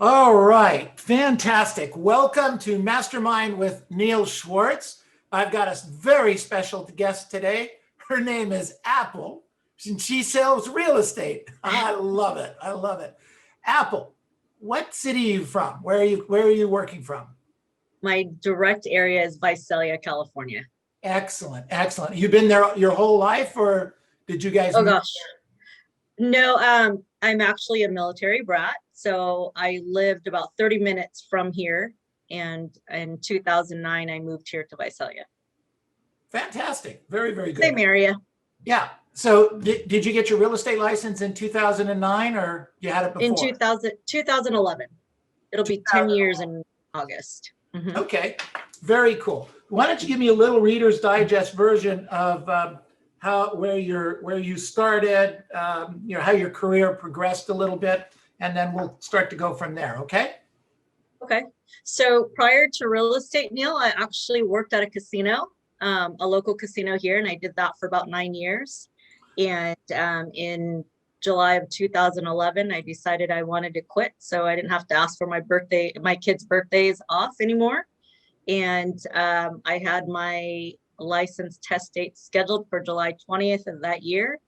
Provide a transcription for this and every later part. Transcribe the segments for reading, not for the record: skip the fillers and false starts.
All right, fantastic. Welcome to Mastermind with Neil Schwartz. I've got a very special guest today. Her name is Apple, and she sells real estate. I love it. I love it. Apple, what city are you from? Where are you working from? My direct area is Visalia, California. Excellent, excellent. You've been there your whole life, or did you guys Oh meet? gosh. No, I'm actually a military brat. So I lived about 30 minutes from here. And in 2009, I moved here to Visalia. Fantastic. Very, very Same good. area. Yeah. So did you get your real estate license in 2009 or you had it In before? 2011. It'll be 10 years in August. Okay, very cool. Why don't you give me a little Reader's Digest version of where you started, how your career progressed a little bit, and then we'll start to go from there. Okay. Okay. So prior to real estate, Neil, I actually worked at a casino, a local casino here, and I did that for about 9 years. And in July of 2011, I decided I wanted to quit, so I didn't have to ask for my kids' birthdays off anymore. And I had my license test date scheduled for July 20th of that year.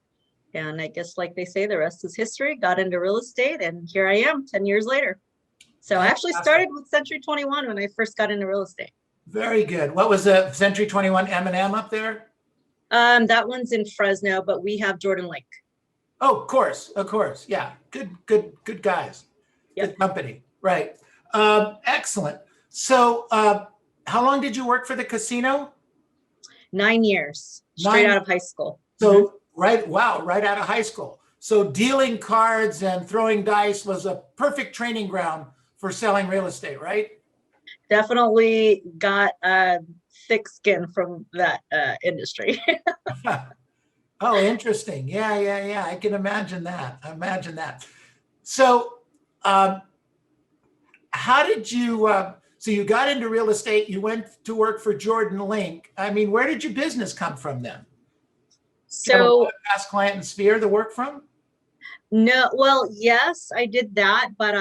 And I guess, like they say, the rest is history. Got into real estate, and here I am 10 years later. So I actually started with Century 21 when I first got into real estate. Very good. What was the Century 21 M&M up there? That one's in Fresno, but we have Jordan Lake. Oh, of course. Yeah. Good guys. Yep. Good company. Right. Excellent. So how long did you work for the casino? 9 years, straight out of high school. So, right. Wow. Right out of high school. So dealing cards and throwing dice was a perfect training ground for selling real estate, right? Definitely got thick skin from that industry. Oh, interesting. Yeah. I can imagine that. So, how did you, so you got into real estate, you went to work for Jordan Link. I mean, where did your business come from then? Do you have a lot So of past client and sphere to work from? no, well, yes, I did that, but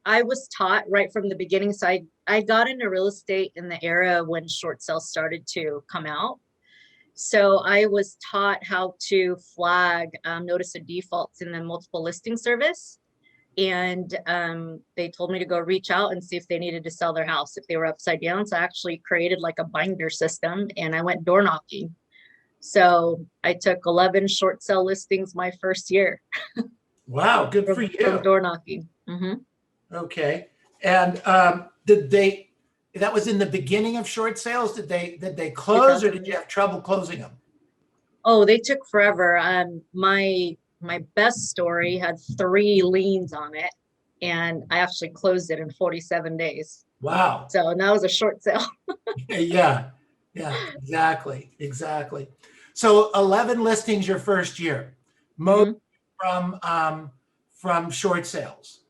I was taught right from the beginning. So I got into real estate in the era when short sales started to come out. So I was taught how to flag notice of defaults in the multiple listing service. And they told me to go reach out and see if they needed to sell their house, if they were upside down. So I actually created like a binder system, and I went door knocking. So I took 11 short sale listings my first year. Wow, good for From you. door knocking. Okay. And that was in the beginning of short sales? Did they close or did you have trouble closing them? Oh, they took forever. My best story had 3 liens on it, and I actually closed it in 47 days. Wow. So that was a short sale. Yeah, exactly. So 11 listings your first year, most from short sales.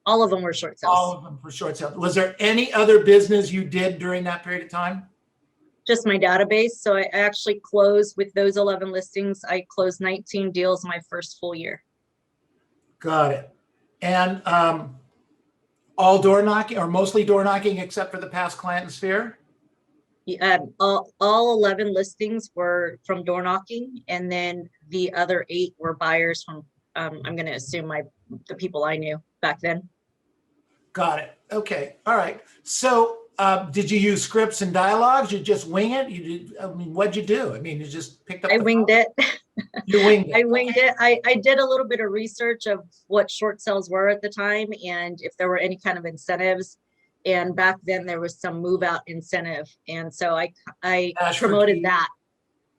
All of them were short sales. All of them for short sales. Was there any other business you did during that period of time? Just my database. So I actually closed with those 11 listings. I closed 19 deals my first full year. Got it. And all door knocking or mostly door knocking except for the past client and sphere? All 11 listings were from door knocking, and then the other 8 were buyers from, I'm going to assume the people I knew back then. Got it. Okay. All right. So did you use scripts and dialogues? You just wing it? What'd you do? I mean, you just picked up I winged it. You winged it. I winged it. I did a little bit of research of what short sales were at the time and if there were any kind of incentives. And back then there was some move out incentive. And so I promoted that.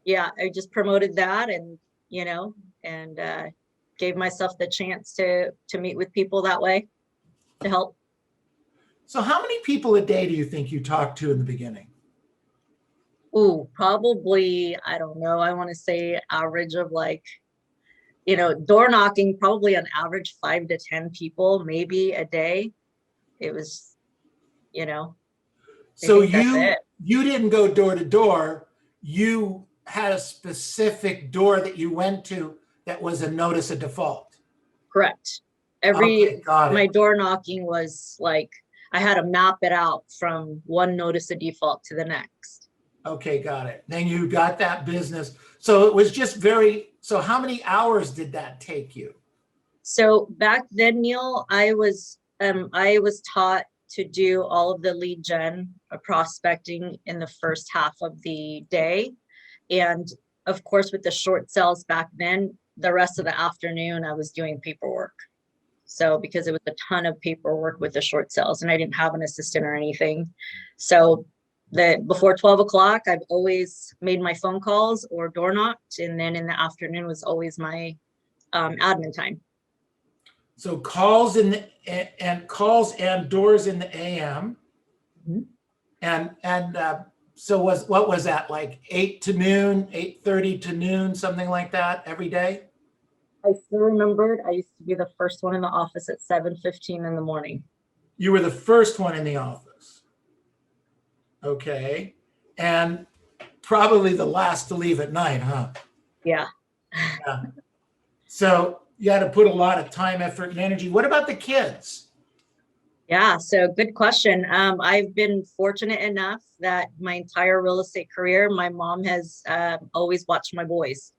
Yeah, I just promoted that and, gave myself the chance to meet with people that way to help. So how many people a day do you think you talked to in the beginning? Ooh, probably, I don't know. I want to say average of door knocking, probably on average 5 to 10 people, maybe a day. It was, So you didn't go door to door. You had a specific door that you went to that was a notice of default. Correct. Okay, got My it. door knocking was like, I had to map it out from one notice of default to the next. Okay, got it. Then you got that business. So it was just very, so how many hours did that take you? So back then, Neil, I was taught to do all of the lead gen prospecting in the first half of the day. And of course, with the short sales back then, the rest of the afternoon, I was doing paperwork. So because it was a ton of paperwork with the short sales and I didn't have an assistant or anything. So before 12 o'clock, I've always made my phone calls or door knocked. And then in the afternoon was always my admin time. So calls in the, and calls and doors in the AM. Mhm. And so what was that, like 8 to noon, 8:30 to noon, something like that every day? I still remembered I used to be the first one in the office at 7:15 in the morning. You were the first one in the office. Okay. And probably the last to leave at night, huh? Yeah. Yeah. So you had to put a lot of time, effort, and energy. What about the kids? Yeah, so good question. I've been fortunate enough that my entire real estate career, my mom has always watched my boys.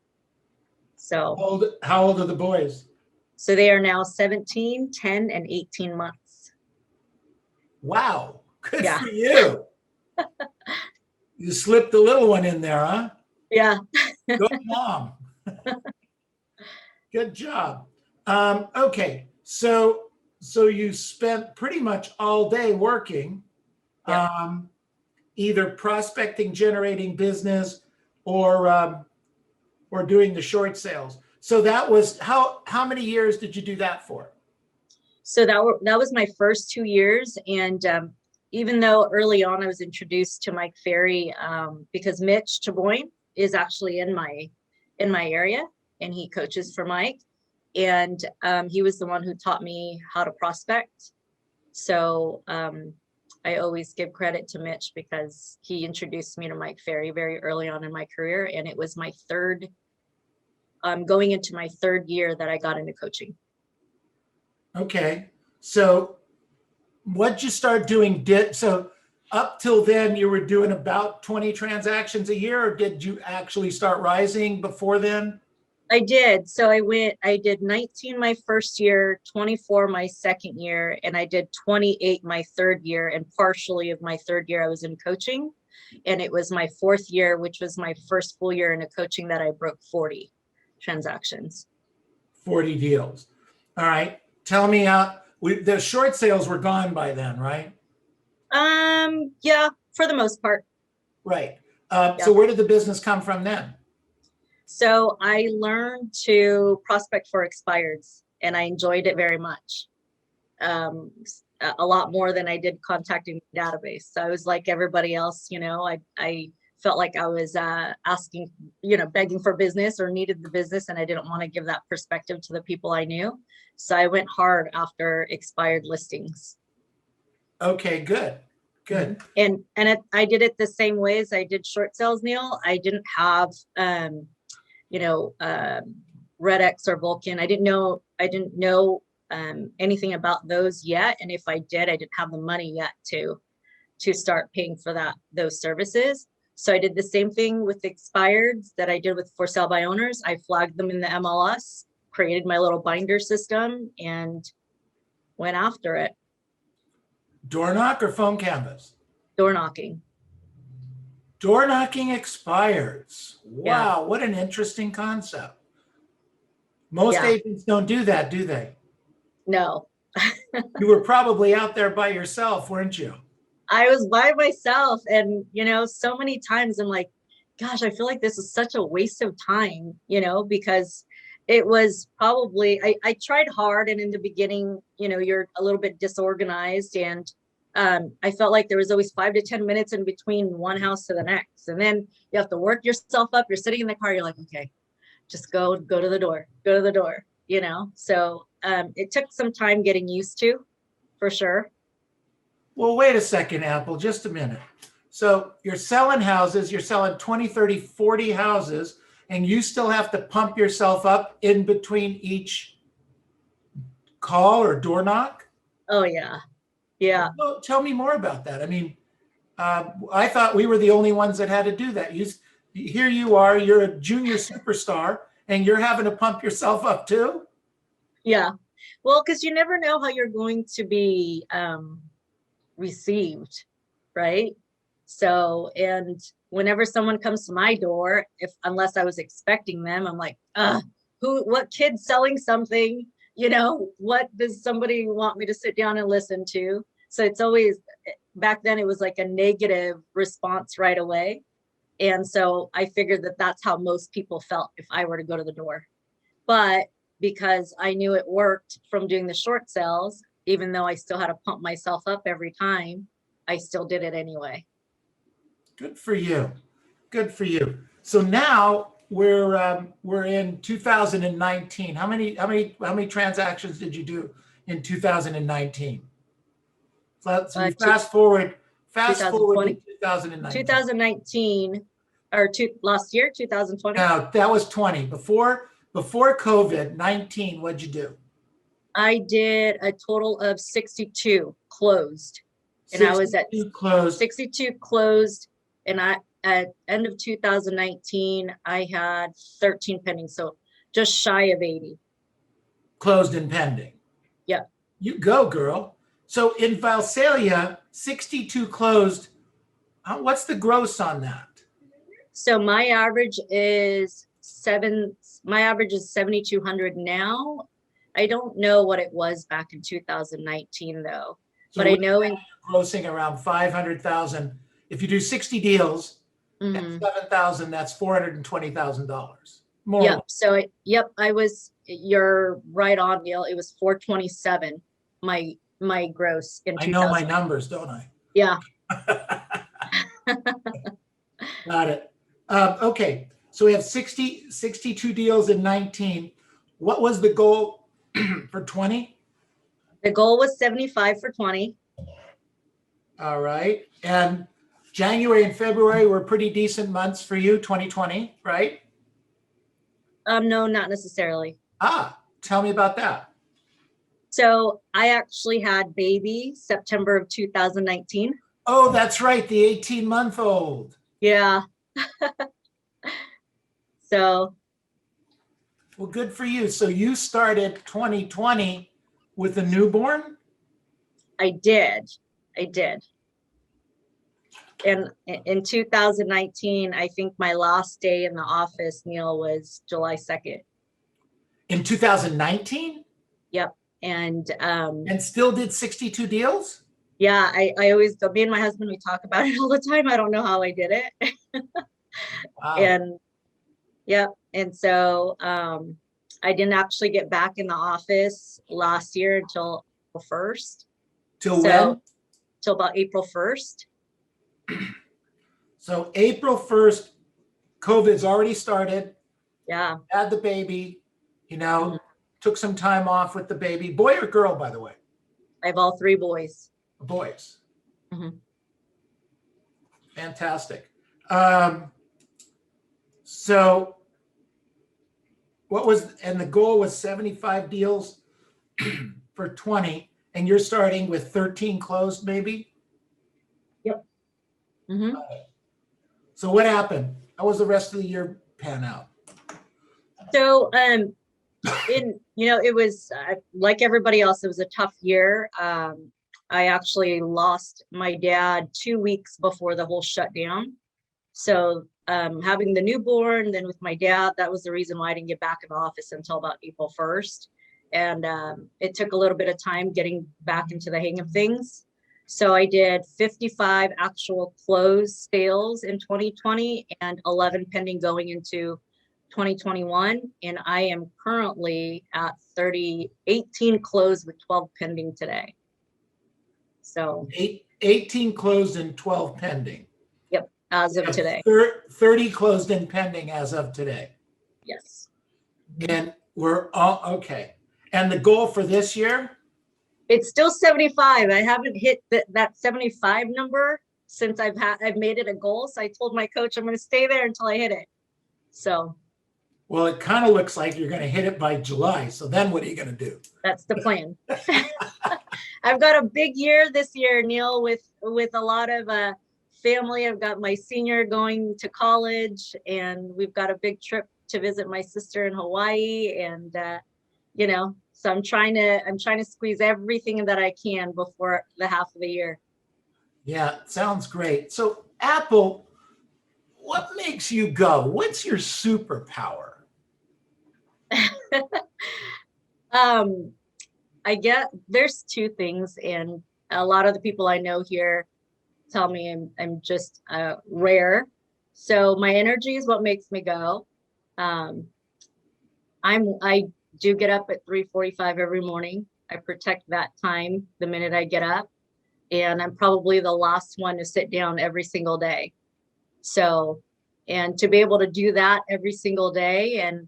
So, How old are the boys? so they are now 17, 10, and 18 months. Wow. Good Yeah, for you. You slipped the little one in there, huh? yeah. Good mom. Good job. Okay, so you spent pretty much all day working, Yep. either prospecting, generating business, or doing the short sales. So that was how many years did you do that for? So that was my first 2 years. And even though early on I was introduced to Mike Ferry, because Mitch Chaboyne is actually in my area and he coaches for Mike. And he was the one who taught me how to prospect. So I always give credit to Mitch because he introduced me to Mike Ferry very early on in my career. And it was my going into my third year that I got into coaching. Okay, so what'd you start doing? So up till then you were doing about 20 transactions a year, or did you actually start rising before then? I did. So I did 19 my first year, 24 my second year, and I did 28 my third year. And partially of my third year, I was in coaching. And it was my fourth year, which was my first full year into coaching, that I broke 40 transactions. 40 deals. All right. Tell me how the short sales were gone by then, right? Yeah, for the most part. Right. Yeah. So where did the business come from then? So I learned to prospect for expireds, and I enjoyed it very much. Um, a lot more than I did contacting the database. So I was like everybody else, I felt like I was asking, begging for business or needed the business, and I didn't want to give that perspective to the people I knew. So I went hard after expired listings. Okay, good. Good. I did it the same way as I did short sales, Neil. I didn't have you know, Red X or Vulcan. I didn't know anything about those yet. And if I did, I didn't have the money yet to start paying for those services. So I did the same thing with expireds that I did with for sale by owners. I flagged them in the MLS, created my little binder system, and went after it. Door knock or phone canvas? Door knocking. Door knocking expires. Yeah. Wow, what an interesting concept. Most Yeah. agents don't do that, do they? No. You were probably out there by yourself, weren't you? I was by myself, and so many times I'm like, gosh, I feel like this is such a waste of time, because it was probably I tried hard, and in the beginning, you're a little bit disorganized, and I felt like there was always 5 to 10 minutes in between one house to the next, and then you have to work yourself up. You're sitting in the car, you're like, okay, just go to the door, go to the door, So it took some time getting used to, for sure. Well, wait a second, Apple, just a minute. So you're selling houses, you're selling 20, 30, 40 houses, and you still have to pump yourself up in between each call or door knock? Oh yeah. Yeah. Well, tell me more about that. I mean, I thought we were the only ones that had to do that. Here you are, you're a junior superstar, and you're having to pump yourself up too? Yeah. Well, because you never know how you're going to be received, right? So, and whenever someone comes to my door, if unless I was expecting them, I'm like, what kid's selling something? What does somebody want me to sit down and listen to? So it's always, back then it was like a negative response right away. And so I figured that that's how most people felt if I were to go to the door. But because I knew it worked from doing the short sales, even though I still had to pump myself up every time, I still did it anyway. Good for you. Good for you. So now we're in 2019. How many transactions did you do in 2019? So you fast forward to 2020, 2019. 2019, or last year, 2020. Now that was 20. Before COVID-19, what'd you do? I did a total of 62 closed, and I was at 62 closed. 62 closed, and at end of 2019 I had 13 pending, so just shy of 80. Closed and pending. Yep. You go, girl. So in Visalia, 62 closed. What's the gross on that? So my average is 7,200 now. I don't know what it was back in 2019 though, So but I know in grossing around 500,000. If you do 60 deals at 7,000, that's $420,000. More. Yep. So you're right on, Neil. It was 427. My gross in 2000. I know my numbers, don't I? Yeah. Got it. Okay. So we have 62 deals in 19. What was the goal for 20? The goal was 75 for 20. All right. And January and February were pretty decent months for you, 2020, right? No, not necessarily. Tell me about that. So I actually had baby September of 2019. Oh, that's right. The 18-month-old. Yeah. So. Well, good for you. So you started 2020 with a newborn? I did. And in 2019, I think my last day in the office, Neil, was July 2nd. In 2019? Yep. And still did 62 deals? Yeah, I always go, me and my husband, we talk about it all the time. I don't know how I did it. Wow. And yep. And so I didn't actually get back in the office last year until April 1st. Till when? Till about April 1st. So April 1st, COVID's already started. Yeah. Had the baby, took some time off with the baby. Boy or girl, by the way? I have all 3 boys. Boys. Mm-hmm. Fantastic. So and the goal was 75 deals for 20, and you're starting with 13 closed maybe? Yep. Mm-hmm. So what happened? How was the rest of the year pan out? So, it was like everybody else, it was a tough year. I actually lost my dad 2 weeks before the whole shutdown. So having the newborn, then with my dad, that was the reason why I didn't get back in the office until about April 1st. And it took a little bit of time getting back into the hang of things. So I did 55 actual closed sales in 2020 and 11 pending going into 2021. And I am currently at 18 closed with 12 pending today. So 18 closed and 12 pending. Yep, as of today. 30 closed and pending as of today. Yes. And we're all okay. And the goal for this year? It's still 75. I haven't hit that 75 number since I've made it a goal. So I told my coach I'm going to stay there until I hit it. So Well, it kind of looks like you're going to hit it by July. So then what are you going to do? That's the plan. I've got a big year this year, Neil, with a lot of family. I've got my senior going to college, and we've got a big trip to visit my sister in Hawaii. And so I'm trying to squeeze everything that I can before the half of the year. Yeah, sounds great. So Apple, what makes you go? What's your superpower? I get there's two things, and a lot of the people I know here tell me I'm just rare. So my energy is what makes me go. Um, I do get up at 3:45 every morning. I protect that time the minute I get up, and I'm probably the last one to sit down every single day. So, and to be able to do that every single day and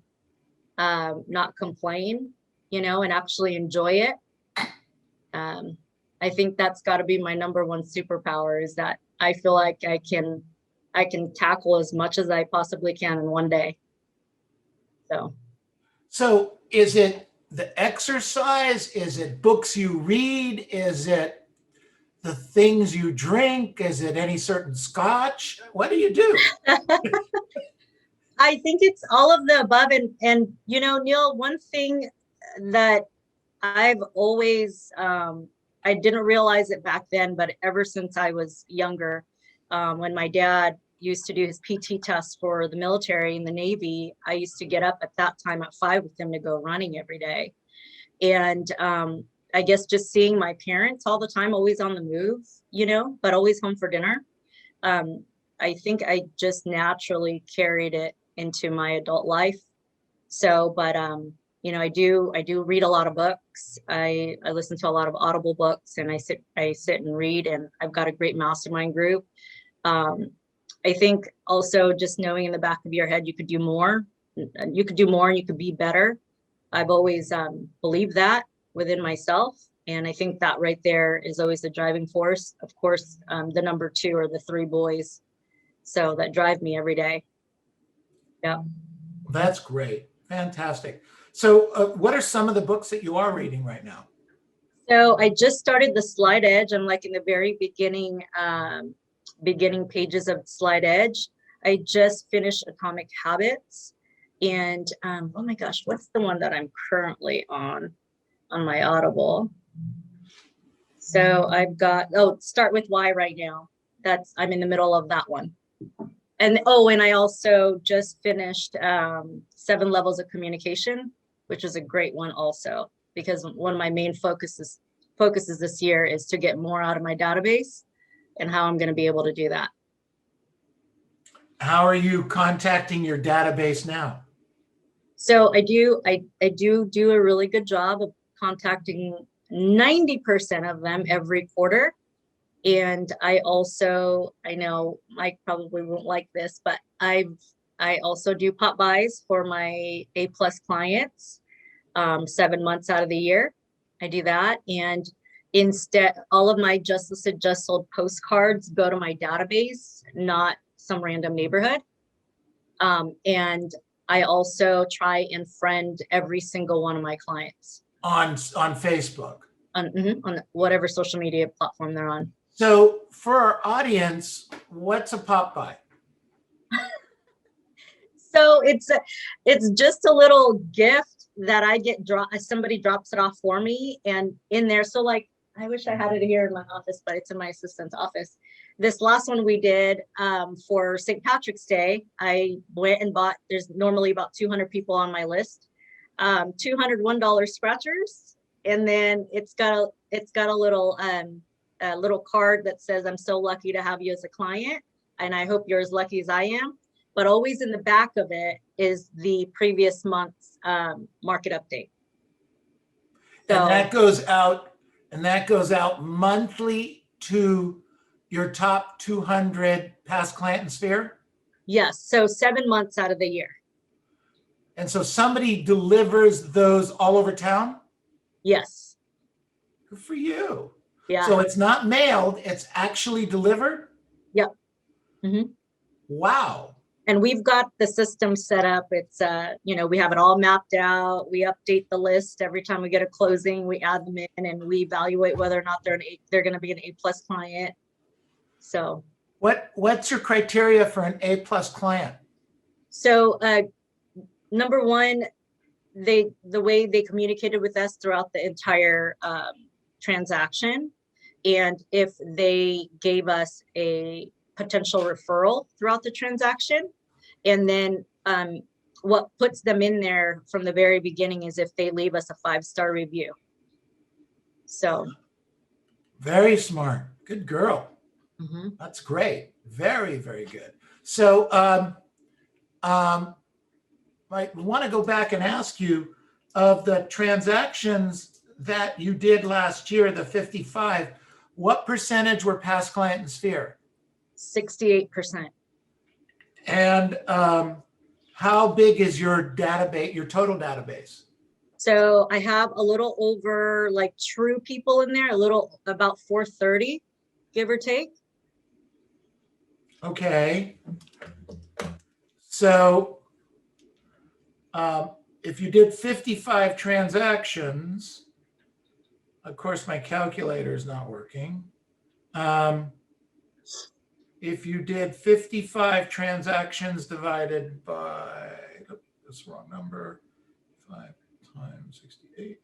not complain, and actually enjoy it. I think that's got to be my number one superpower, is that I feel like I can tackle as much as I possibly can in one day. So is it the exercise? Is it books you read? Is it the things you drink? Is it any certain scotch? What do you do? I think it's all of the above. And Neil, one thing that I've always, I didn't realize it back then, but ever since I was younger, when my dad used to do his PT test for the military and the Navy, I used to get up at that time at 5 with him to go running every day. And I guess just seeing my parents all the time, always on the move, but always home for dinner. I think I just naturally carried it into my adult life. So, but I do read a lot of books. I listen to a lot of Audible books, and I sit and read, and I've got a great mastermind group. I think also just knowing in the back of your head you could do more, and you could be better. I've always believed that within myself, and I think that right there is always the driving force. Of course, the number two are the 3 boys, so that drive me every day. Yeah. That's great. Fantastic. So what are some of the books that you are reading right now? So I just started the Slide Edge. I'm like in the very beginning pages of Slide Edge. I just finished Atomic Habits. And oh my gosh, what's the one that I'm currently on my Audible? So I've got, Start with Why right now. I'm in the middle of that one. And I also just finished 7 Levels of Communication, which is a great one also, because one of my main focuses this year is to get more out of my database and how I'm going to be able to do that. How are you contacting your database now? So I do a really good job of contacting 90% of them every quarter. And I know Mike probably won't like this, but I also do pop buys for my A+ clients 7 months out of the year. I do that. And instead, all of my just listed, just sold postcards go to my database, not some random neighborhood. And I also try and friend every single one of my clients On Facebook. On whatever social media platform they're on. So for our audience, what's a pop by? So it's just a little gift that I get somebody drops it off for me, and in there. So like, I wish I had it here in my office, but it's in my assistant's office. This last one we did for St. Patrick's Day, I went and bought, there's normally about 200 people on my list, $201 scratchers. And then it's got a little card that says, "I'm so lucky to have you as a client, and I hope you're as lucky as I am." But always in the back of it is the previous month's market update. So, and that goes out monthly to your top 200 past client and sphere? Yes. So 7 months out of the year. And so somebody delivers those all over town? Yes. Good for you. Yeah. So it's not mailed, it's actually delivered? Yep. Mm-hmm. Wow. And we've got the system set up. It's, we have it all mapped out. We update the list every time we get a closing. We add them in and we evaluate whether or not they're going to be an A+ client. So What's your criteria for an A+ client? So number one, the way they communicated with us throughout the entire transaction, and if they gave us a potential referral throughout the transaction, and then what puts them in there from the very beginning is if they leave us a 5-star review. So very smart. Good girl. mm-hmm. That's great. Very, very good. So I want to go back and ask you, of the transactions that you did last year, the 55, what percentage were past client and sphere? 68%. And how big is your database, your total database? So I have a little over like true people in there, about 430, give or take. Okay. So if you did 55 transactions, of course, my calculator is not working. If you did 55 transactions divided by, that's the wrong number, 5 times 68.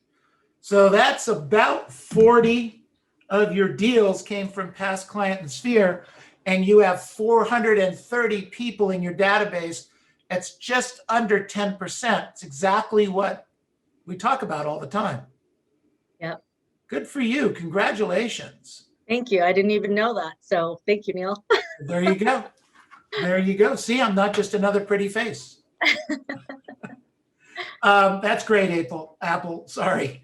So that's about 40 of your deals came from past client and sphere, and you have 430 people in your database. That's just under 10%. It's exactly what we talk about all the time. Yep. Good for you. Congratulations. Thank you. I didn't even know that. So thank you, Neil. There you go. There you go. See, I'm not just another pretty face. That's great, Apple. Sorry.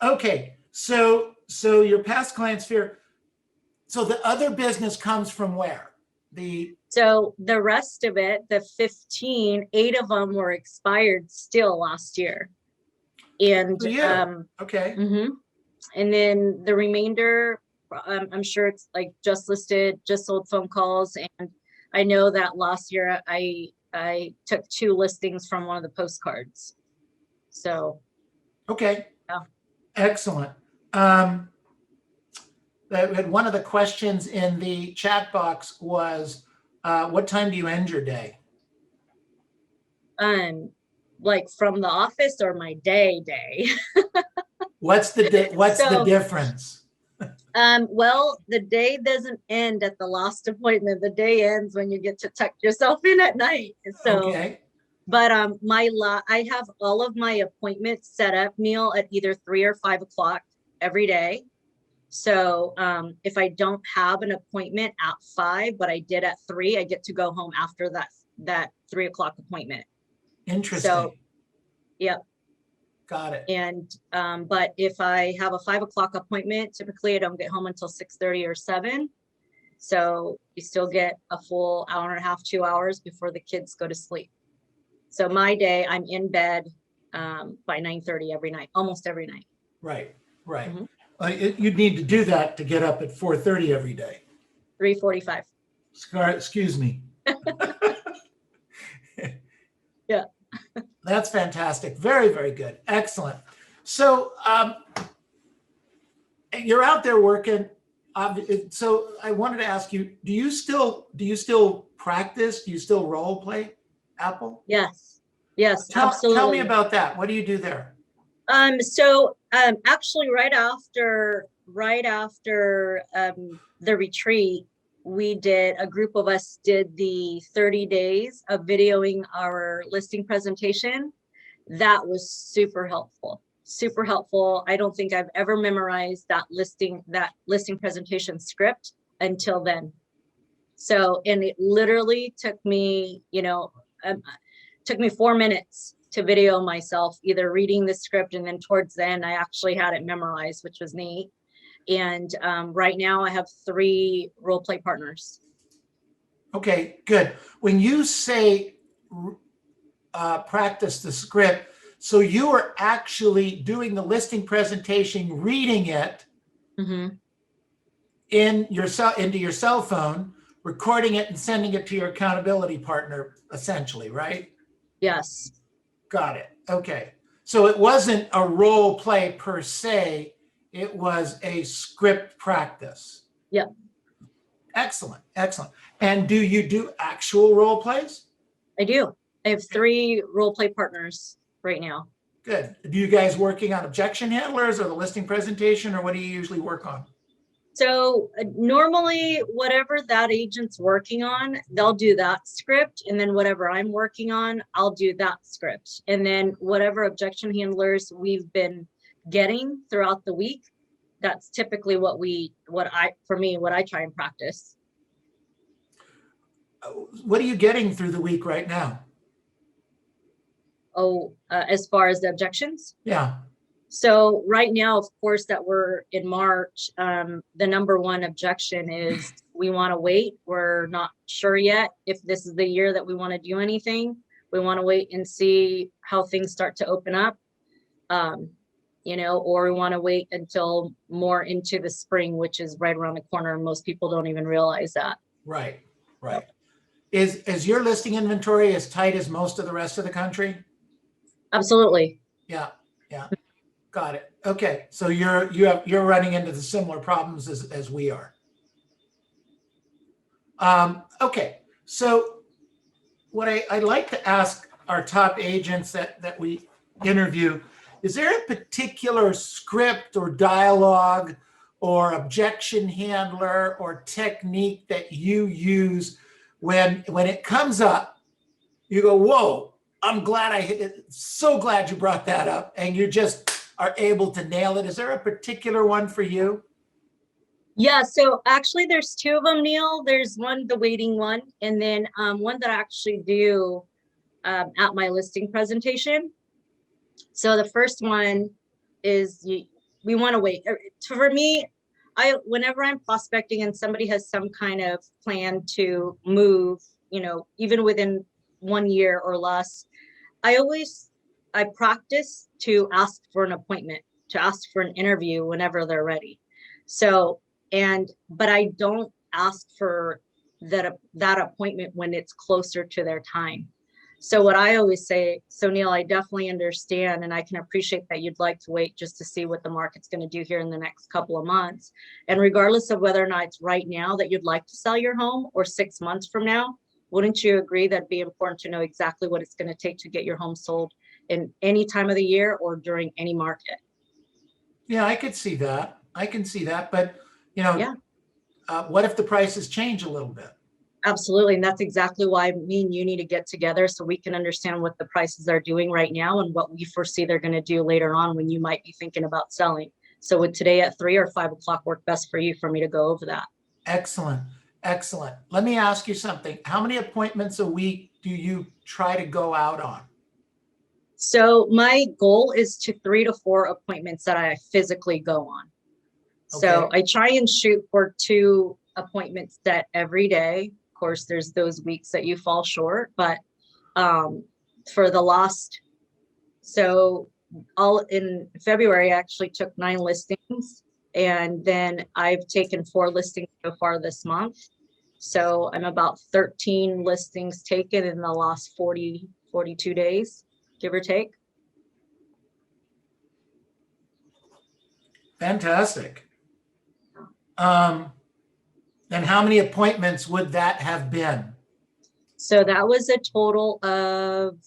Okay. So your past client sphere. So the other business comes from where? So the rest of it, the 15, 8 of them were expired still last year. And okay. Mm-hmm. And then the remainder, I'm sure it's like just listed, just sold phone calls. And I know that last year I took 2 listings from one of the postcards. So. Okay. Yeah. Excellent. One of the questions in the chat box was, what time do you end your day? Like from the office or my day? What's the difference? Well, the day doesn't end at the last appointment. The day ends when you get to tuck yourself in at night. So, okay. But I have all of my appointments set up, Neil, at either 3 or 5 o'clock every day. So if I don't have an appointment at 5, but I did at 3, I get to go home after that 3 o'clock appointment. Interesting. So, yep. Got it. And but if I have a 5 o'clock appointment, typically I don't get home until 6:30 or 7. So you still get a full hour and a half, 2 hours before the kids go to sleep. So my day, I'm in bed by 9:30 every night, almost every night. Right. Mm-hmm. You'd need to do that to get up at 4:30 every day. 3:45. Excuse me. Yeah. That's fantastic. Very, very good. Excellent. So you're out there working. So I wanted to ask you, do you still practice? Do you still role play, Apple? Yes. Absolutely. Tell me about that. What do you do there? Actually right after the retreat, a group of us did the 30 days of videoing our listing presentation. That was super helpful. I don't think I've ever memorized that listing presentation script until then. So, and it literally took me, took me 4 minutes to video myself, either reading the script, and then towards the end, I actually had it memorized, which was neat. And right now I have 3 role play partners. Okay, good. When you say practice the script, so you are actually doing the listing presentation, reading it Mm-hmm. into your cell phone, recording it and sending it to your accountability partner, essentially, right? Yes. Got it. Okay. So it wasn't a role play per se, it was a script practice. Yep. Excellent. Excellent. And do you do actual role plays? I do. I have 3 role play partners right now. Good. Do you guys working on objection handlers or the listing presentation, or what do you usually work on? So normally whatever that agent's working on, they'll do that script. And then whatever I'm working on, I'll do that script. And then whatever objection handlers we've been getting throughout the week, that's typically what I try and practice. What are you getting through the week right now? As far as the objections? Yeah. So right now, of course, that we're in March, the number one objection is we want to wait. We're not sure yet if this is the year that we want to do anything. We want to wait and see how things start to open up, or we want to wait until more into the spring, which is right around the corner. And most people don't even realize that. Right. Right. Is your listing inventory as tight as most of the rest of the country? Absolutely. Yeah. Yeah. Got it. Okay. So you're running into the similar problems as we are. Okay. So what I'd like to ask our top agents that we interview, is there a particular script or dialogue or objection handler or technique that you use when it comes up, you go, whoa, I'm glad so glad you brought that up, and you just are able to nail it? Is there a particular one for you? Yeah, so actually there's 2 of them, Neil. There's one, the waiting one, and then one that I actually do at my listing presentation. So the first one is we want to wait. For me, whenever I'm prospecting and somebody has some kind of plan to move, even within 1 year or less, I practice to ask for an appointment, to ask for an interview whenever they're ready. So, but I don't ask for that appointment when it's closer to their time. So what I always say, so Neil, I definitely understand, and I can appreciate that you'd like to wait just to see what the market's going to do here in the next couple of months. And regardless of whether or not it's right now that you'd like to sell your home or 6 months from now, wouldn't you agree that'd be important to know exactly what it's going to take to get your home sold in any time of the year or during any market? Yeah, I could see that. I can see that. But, Yeah. What if the prices change a little bit? Absolutely. And that's exactly why me and you need to get together so we can understand what the prices are doing right now and what we foresee they're going to do later on when you might be thinking about selling. So would today at 3 or 5 o'clock work best for you for me to go over that? Excellent. Excellent. Let me ask you something. How many appointments a week do you try to go out on? So my goal is to 3 to 4 appointments that I physically go on. So Okay. I try and shoot for 2 appointments set every day. Of course, there's those weeks that you fall short, but for the last, so all in February, I actually took 9 listings, and then I've taken 4 listings so far this month. So I'm about 13 listings taken in the last 42 days, give or take. Fantastic. And how many appointments would that have been? So that was a total of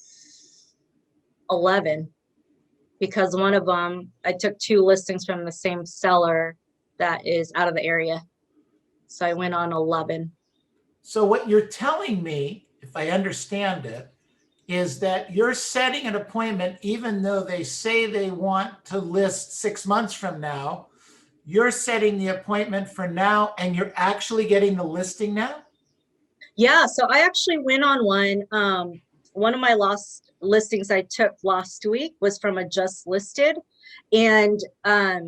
11, because one of them, I took 2 listings from the same seller that is out of the area. So I went on 11. So what you're telling me, if I understand it, is that you're setting an appointment, even though they say they want to list 6 months from now, you're setting the appointment for now and you're actually getting the listing now? Yeah, so I actually went on one. One of my last listings I took last week was from a just listed, and I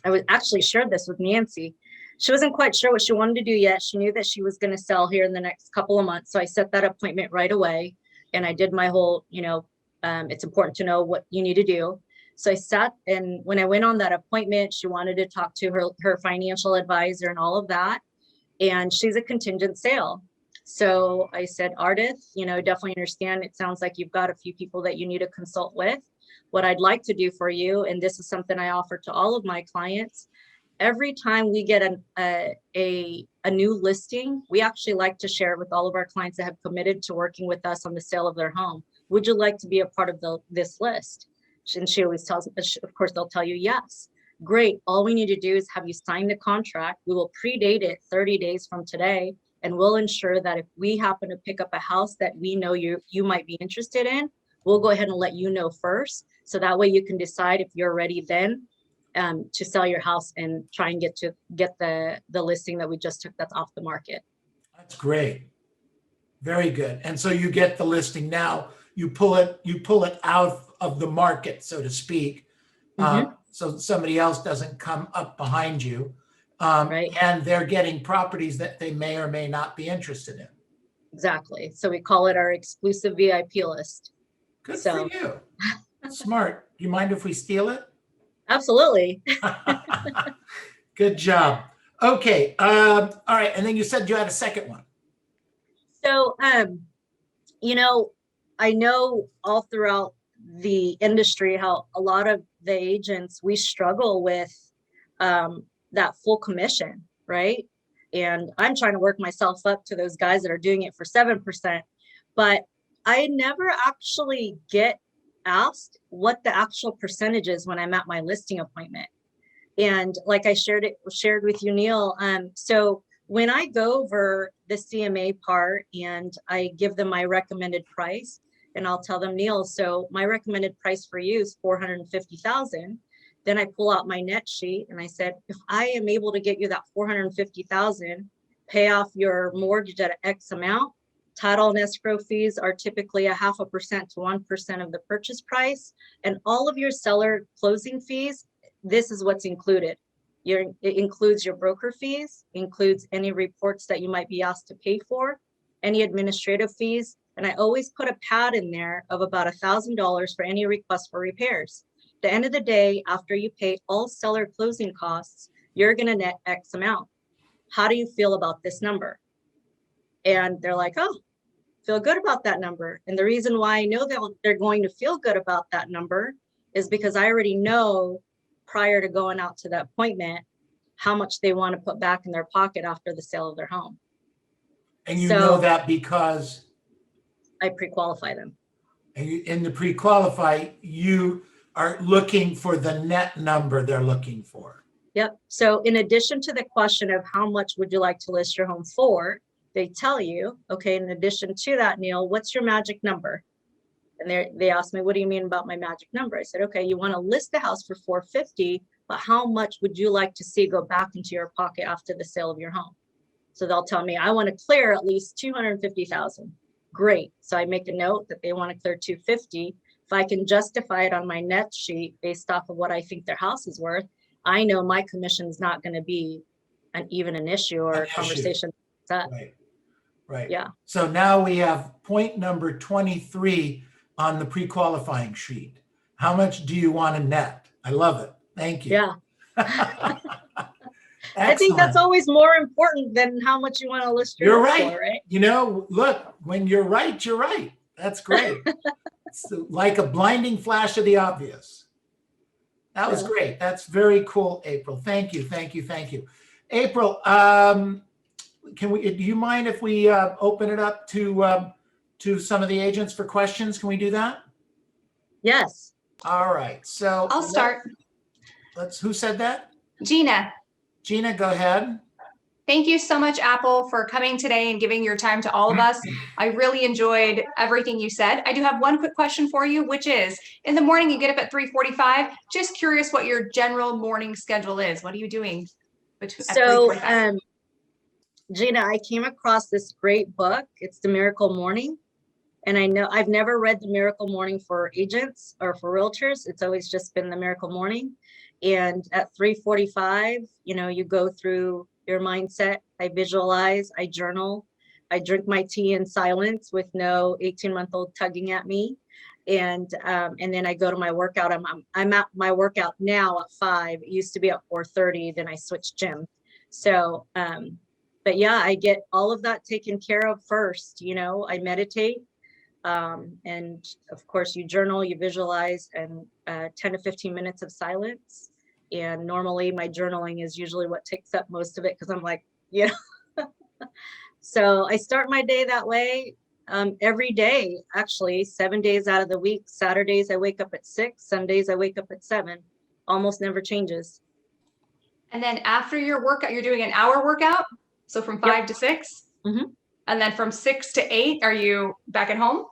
was actually shared this with Nancy. She wasn't quite sure what she wanted to do yet. She knew that she was going to sell here in the next couple of months. So I set that appointment right away, and I did my whole, it's important to know what you need to do. So I sat, and when I went on that appointment, she wanted to talk to her financial advisor and all of that. and she's a contingent sale. So I said, Ardith, definitely understand. It sounds like you've got a few people that you need to consult with. What I'd like to do for you, and this is something I offer to all of my clients, every time we get a new listing, we actually like to share it with all of our clients that have committed to working with us on the sale of their home. Would you like to be a part of this list? And she always tells, of course, they'll tell you yes. Great. All we need to do is have you sign the contract. We will predate it 30 days from today, and we'll ensure that if we happen to pick up a house that we know you might be interested in, we'll go ahead and let you know first. So that way you can decide if you're ready then to sell your house and try and get the listing that we just took that's off the market. That's great. Very good. And so you get the listing now, you pull it out of the market, so to speak. So somebody else doesn't come up behind you. Right. And they're getting properties that they may or may not be interested in. Exactly. So we call it our exclusive VIP list. Good for you. Smart. Do you mind if we steal it? Absolutely. Good job. Okay. All right. And then you said you had a second one. So, I know all throughout the industry how a lot of the agents, we struggle with that full commission, right? And I'm trying to work myself up to those guys that are doing it for 7%, but I never actually get asked what the actual percentage is when I'm at my listing appointment. And like I shared with you, Neil. So when I go over the CMA part and I give them my recommended price, and I'll tell them, Neil, so my recommended price for you is $450,000. Then I pull out my net sheet and I said, if I am able to get you that $450,000, pay off your mortgage at X amount, title and escrow fees are typically 0.5% to 1% of the purchase price, and all of your seller closing fees, this is what's included. It includes your broker fees, includes any reports that you might be asked to pay for, any administrative fees, and I always put a pad in there of about $1,000 for any request for repairs. At the end of the day, after you pay all seller closing costs, you're going to net X amount. How do you feel about this number? And they're like, oh, feel good about that number. And the reason why I know that they're going to feel good about that number is because I already know prior to going out to the appointment how much they want to put back in their pocket after the sale of their home. And you know that because I pre-qualify them. And in the pre-qualify, you are looking for the net number they're looking for. Yep. So in addition to the question of how much would you like to list your home for, they tell you, okay, in addition to that, Neil, what's your magic number? And they asked me, what do you mean about my magic number? I said, okay, you want to list the house for $450,000, but how much would you like to see go back into your pocket after the sale of your home? So they'll tell me, I want to clear at least $250,000. Great. So I make a note that they want to clear $250,000. If I can justify it on my net sheet based off of what I think their house is worth, I know my commission is not going to be even an issue or a conversation. Right. Right. Yeah. So now we have point number 23 on the pre-qualifying sheet. How much do you want to net? I love it. Thank you. Yeah. I think that's always more important than how much you want to list your home for, right? You know, look, when you're right, you're right. That's great. It's like a blinding flash of the obvious. That was great. That's very cool, April. Thank you. Thank you. Thank you. April, do you mind if we open it up to some of the agents for questions? Can we do that? Yes. All right. So I'll start. Who said that? Gina. Gina, go ahead. Thank you so much, Apple, for coming today and giving your time to all of us. I really enjoyed everything you said. I do have one quick question for you, which is, in the morning you get up at 3:45. Just curious what your general morning schedule is. What are you doing So, Gina, I came across this great book. It's The Miracle Morning. And I know I've never read The Miracle Morning for agents or for realtors. It's always just been The Miracle Morning. And at 3:45, you go through your mindset. I visualize, I journal, I drink my tea in silence with no 18-month-old tugging at me. And then I go to my workout. I'm at my workout now at 5. It used to be at 4:30. Then I switched gym. So but yeah, I get all of that taken care of first. You know, I meditate. And of course, you journal, you visualize, and 10 to 15 minutes of silence. And normally my journaling is usually what takes up most of it because I'm like, yeah. So I start my day that way every day, actually, 7 days out of the week. Saturdays, I wake up at 6. Sundays, I wake up at 7. Almost never changes. And then after your workout, you're doing an hour workout. So from 5 to 6. Mhm. And then from 6 to 8, are you back at home?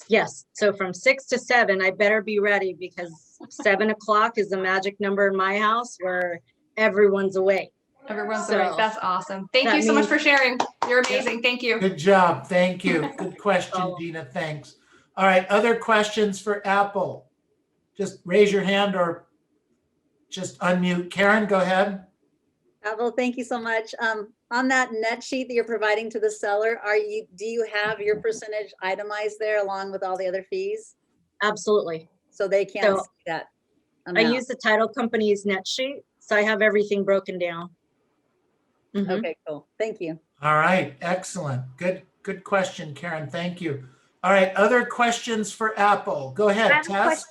Yes. So from 6 to 7, I better be ready because 7 o'clock is the magic number in my house where everyone's awake. Everyone's So, awake. That's awesome. Thank that you so much means- for sharing. You're amazing. Thank you. Good job. Thank you. Good question, Oh. Dina. Thanks. All right. Other questions for Apple? Just raise your hand or just unmute. Karen, go ahead. Well, thank you so much. On that net sheet that you're providing to the seller, do you have your percentage itemized there along with all the other fees? Absolutely. So they can So, see that I amount. use the title company's net sheet. So I have everything broken down. Mhm. Okay, cool. Thank you. All right. Excellent. Good question, Karen. Thank you. All right. Other questions for Apple? Go I ahead, have a Tess.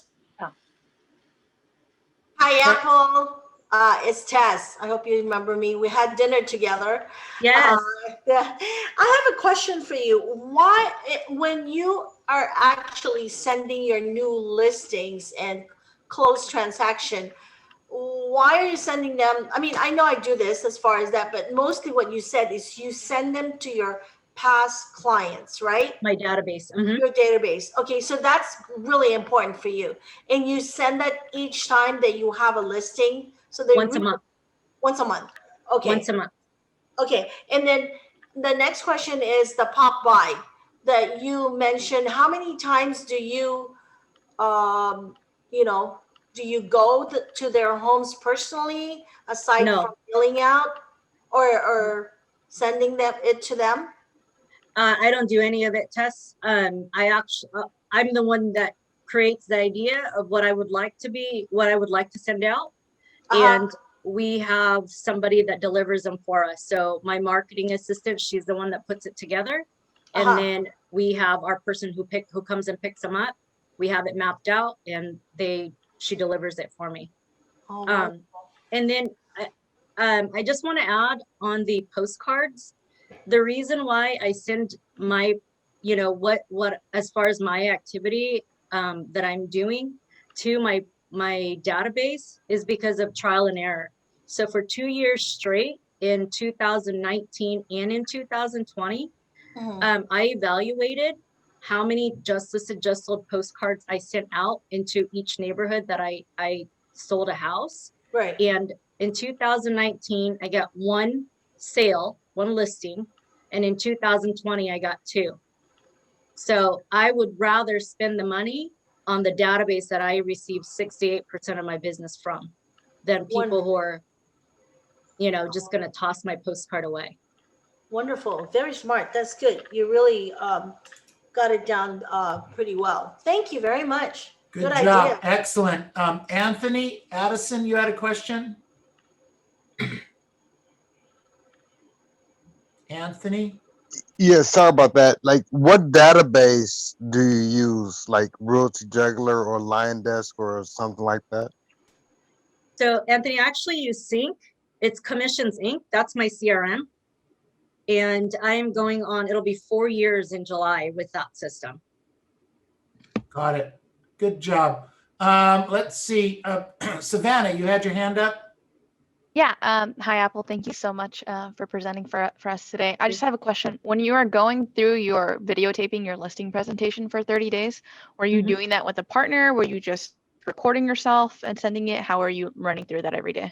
Hi, Apple. It's Tess. I hope you remember me. We had dinner together. Yes. Yeah. I have a question for you. When you are actually sending your new listings and closed transaction, why are you sending them? I mean, I know I do this as far as that, but mostly what you said is you send them to your past clients, right? My database. Mhm. Your database. Okay, so that's really important for you. And you send that each time that you have a listing. So they Once a month. Once a month. Okay. Once a month. Okay. And then the next question is the pop by that you mentioned. How many times do you, you know, do you go to their homes personally aside No. from filling out or sending it to them? I don't do any of it, Tess. I'm the one that creates the idea of what I would like to send out. And we have somebody that delivers them for us. So my marketing assistant, she's the one that puts it together. And then we have our person who comes and picks them up. We have it mapped out and she delivers it for me. Oh, And then I just want to add on the postcards, the reason why I send my, what as far as my activity that I'm doing to my database is because of trial and error. So for 2 years straight in 2019 and in 2020, I evaluated how many just listed, just sold postcards I sent out into each neighborhood that I sold a house. right. And in 2019, I got one sale, one listing. And in 2020, I got 2. So I would rather spend the money on the database that I receive 68% of my business from than people who are, just going to toss my postcard away. Wonderful. Very smart. That's good. You really got it down pretty well. Thank you very much. Good Good job. idea. Excellent. Anthony Addison, you had a question? Anthony? Yeah, sorry about that. Like, what database do you use? Like Realty Juggler or Lion Desk or something like that? So Anthony, I actually use Sync. It's Commissions Inc. That's my CRM. And I am going on, it'll be 4 years in July with that system. Got it. Good job. Let's see. Savannah, you had your hand up? Yeah. Hi, Apple. Thank you so much for presenting for us today. I just have a question. When you are going through your videotaping your listing presentation for 30 days, were you Mhm. doing that with a partner? Were you just recording yourself and sending it? How are you running through that every day?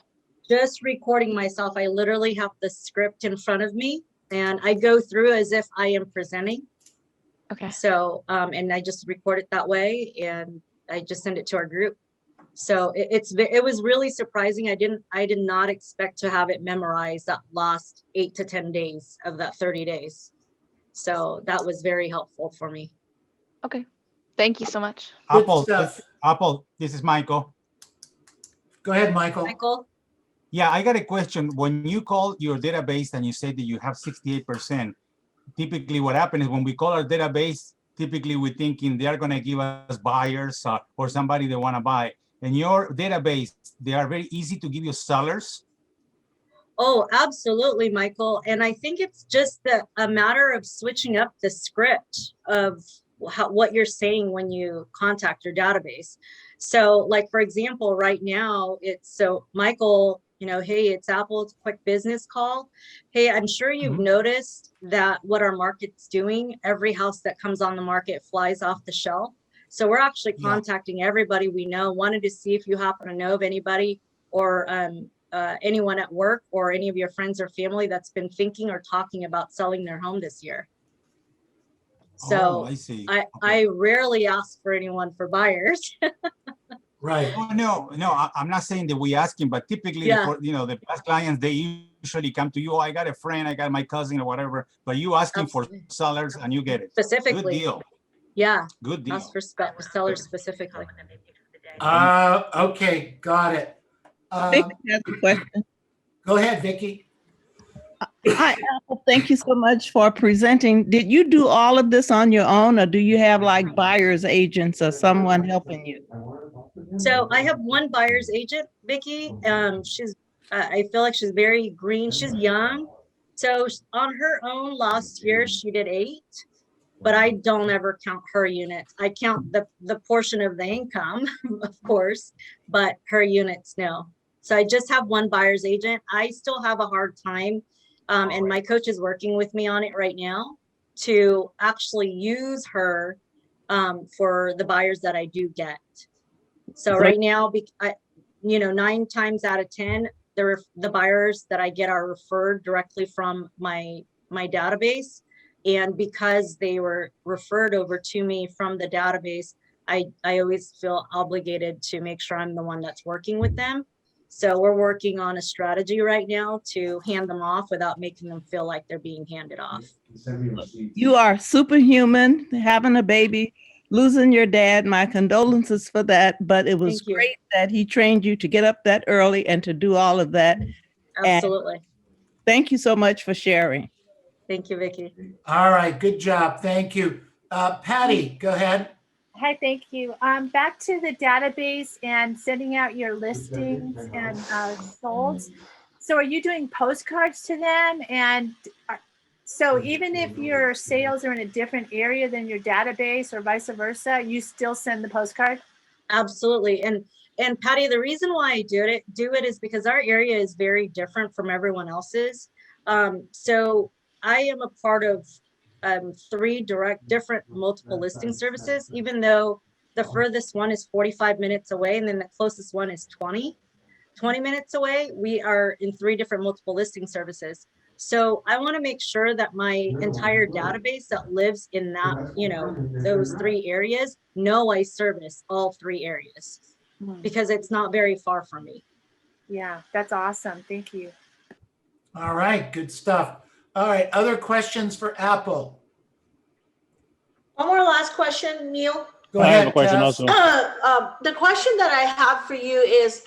Just recording myself. I literally have the script in front of me and I go through as if I am presenting. Okay. So, and I just record it that way and I just send it to our group. So it was really surprising. I did not expect to have it memorized that last 8 to 10 days of that 30 days. So that was very helpful for me. Okay. Thank you so much. Good Apple, stuff. Apple, this is Michael. Go ahead, Michael. Michael? Yeah, I got a question. When you call your database and you say that you have 68%, typically what happens is when we call our database, typically we're thinking they are going to give us buyers or somebody they want to buy. In your database, they are very easy to give you sellers. Oh, absolutely, Michael. And I think it's just a matter of switching up the script of what you're saying when you contact your database. So like, for example, right now it's so Michael, hey, it's Apple, it's a quick business call. Hey, I'm sure you've noticed that what our market's doing, every house that comes on the market flies off the shelf. So we're actually contacting everybody we know, wanted to see if you happen to know of anybody or anyone at work or any of your friends or family that's been thinking or talking about selling their home this year. So I see. I rarely ask for anyone for buyers. Right. Oh, no, I'm not saying that we asking, but typically, the past clients, they usually come to you. Oh, I got a friend, I got my cousin or whatever, but you asking for sellers and you get it. Specifically. Good deal. Yeah. Good deal. Ask for sellers specifically. Okay, got it. Vicky has a question. Go ahead, Vicky. Hi, Apple. Thank you so much for presenting. Did you do all of this on your own, or do you have like buyer's agents or someone helping you? So I have one buyer's agent, Vicky. She's, I feel like she's very green. She's young. So on her own last year, she did 8, but I don't ever count her units. I count the portion of the income, of course, but her units, no. So I just have one buyer's agent. I still have a hard time. And my coach is working with me on it right now to actually use her for the buyers that I do get. So right now, 9 times out of 10, the buyers that I get are referred directly from my database. And because they were referred over to me from the database, I always feel obligated to make sure I'm the one that's working with them. So we're working on a strategy right now to hand them off without making them feel like they're being handed off. You are superhuman, having a baby, losing your dad. My condolences for that, but it was great that he trained you to get up that early and to do all of that. Absolutely. And thank you so much for sharing. Thank you, Vicky. All right, good job. Thank you. Patty, go ahead. Hi, thank you. Back to the database and sending out your listings and solds. So are you doing postcards to them? And so even if your sales are in a different area than your database or vice versa, you still send the postcard? Absolutely. And Patty, the reason why I do it is because our area is very different from everyone else's. So I am a part of 3 different multiple listing services, even though the furthest one is 45 minutes away and then the closest one is 20 minutes away. We are in 3 different multiple listing services. So I want to make sure that my entire database that lives in that, those 3 areas know I service all 3 areas because it's not very far from me. Yeah, that's awesome. Thank you. All right, good stuff. All right, other questions for Apple? One more last question, Neil. Go ahead. I have a question Tess. also. The question that I have for you is,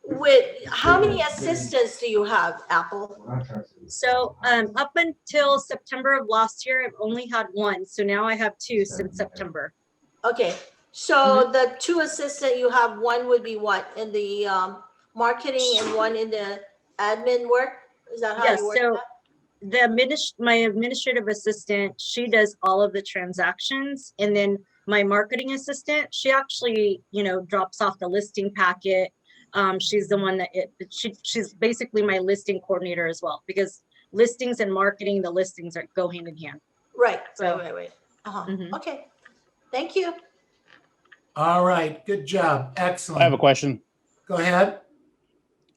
with how many assistants do you have, Apple? So up until September of last year, I've only had 1. So now I have 2 since September. Okay, so the 2 assistants you have, one would be what, in the marketing and one in the admin work? Is that how you work? So my administrative assistant, she does all of the transactions, and then my marketing assistant, she actually, drops off the listing packet. She's the one that she's basically my listing coordinator as well, because listings and marketing, the listings go hand in hand. Right. So, right. Okay. Thank you. All right, good job. Excellent. I have a question. Go ahead.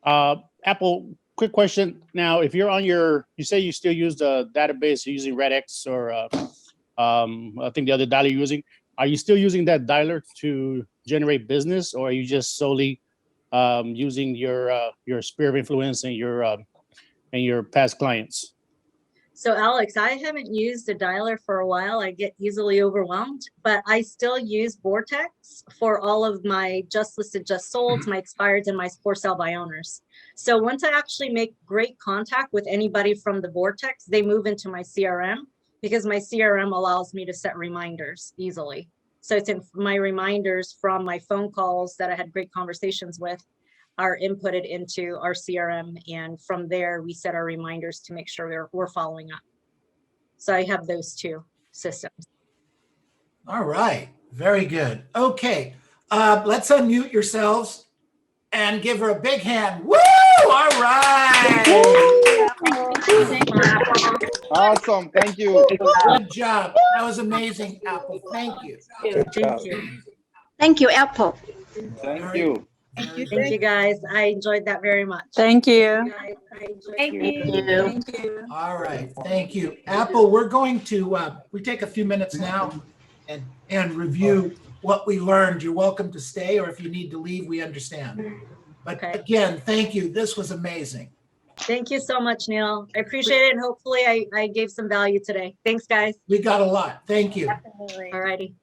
Apple, quick question. Now, if you're on you say you still use the database, you're using Redx or I think the other dialer you're using. Are you still using that dialer to generate business, or are you just solely using your sphere of influence and your past clients? So Alex, I haven't used a dialer for a while. I get easily overwhelmed, but I still use Vortex for all of my just listed, just sold, my expireds, and my for sale by owners. So once I actually make great contact with anybody from the Vortex, they move into my CRM because my CRM allows me to set reminders easily. So it's in my reminders from my phone calls that I had great conversations with are inputted into our CRM. And from there, we set our reminders to make sure we're following up. So I have those two systems. All right, very good. Okay, let's unmute yourselves and give her a big hand. Woo! All right. Awesome. Thank you. Good job. That was amazing, Apple. Thank you. Thank you. Thank you, Apple. Thank you. Thank you, guys. I enjoyed that very much. Thank you. Thank you. All right, thank you. Apple, we're going to, we take a few minutes now and review what we learned. You're welcome to stay, or if you need to leave, we understand. But Okay. again, thank you. This was amazing. Thank you so much, Neil. I appreciate it. And hopefully I gave some value today. Thanks, guys. We got a lot. Thank you. Definitely. All righty.